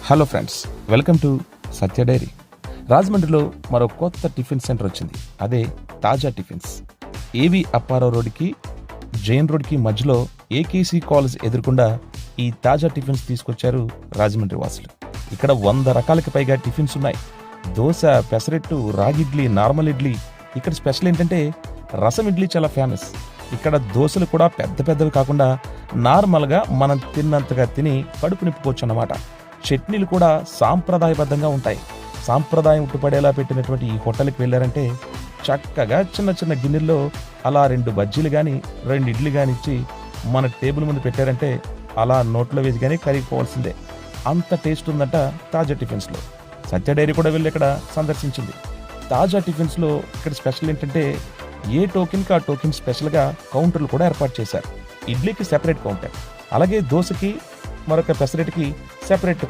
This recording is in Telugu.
Hello friends, welcome to Satya diary. రాజమండ్రిలో మరో కొత్త టిఫిన్ సెంటర్ వచ్చింది. అదే తాజా టిఫిన్స్. ఏవి అప్పారావు రోడ్డుకి జైన్ రోడ్కి మధ్యలో ఏకేసీ కాలేజ్ ఎదురుకుండా ఈ తాజా టిఫిన్స్ తీసుకొచ్చారు రాజమండ్రి వాసులు. ఇక్కడ 100 రకాలకి పైగా టిఫిన్స్ ఉన్నాయి. దోశ, పెసరెట్టు, రాగి ఇడ్లీ, నార్మల్ ఇడ్లీ. ఇక్కడ స్పెషల్ ఏంటంటే రసం ఇడ్లీ చాలా ఫేమస్. ఇక్కడ దోశలు కూడా పెద్ద పెద్దవి కాకుండా నార్మల్గా మనం తిన్నంతగా తిని కడుపు నింపుకోవచ్చు అన్నమాట. చట్నీలు కూడా సాంప్రదాయబద్ధంగా ఉంటాయి. సాంప్రదాయం ఉట్టుపడేలా పెట్టినటువంటి ఈ హోటల్కి వెళ్ళారంటే చక్కగా చిన్న చిన్న గిన్నెల్లో అలా 2 బజ్జీలు కానీ 2 ఇడ్లీ కానీ ఇచ్చి మన టేబుల్ ముందు పెట్టారంటే అలా నోట్లో వేసి కానీ కరిగిపోవాల్సిందే. అంత టేస్ట్ ఉందంట తాజా టిఫిన్స్లో. సత్య డైరీ కూడా వెళ్ళి ఇక్కడ సందర్శించింది. తాజా టిఫిన్స్లో ఇక్కడ స్పెషల్ ఏంటంటే ఏ టోకెన్కి ఆ టోకెన్ స్పెషల్గా కౌంటర్లు కూడా ఏర్పాటు చేశారు. ఇడ్లీకి సెపరేట్ కౌంటర్, అలాగే దోశకి మరొక పెసరెట్కి సెపరేట్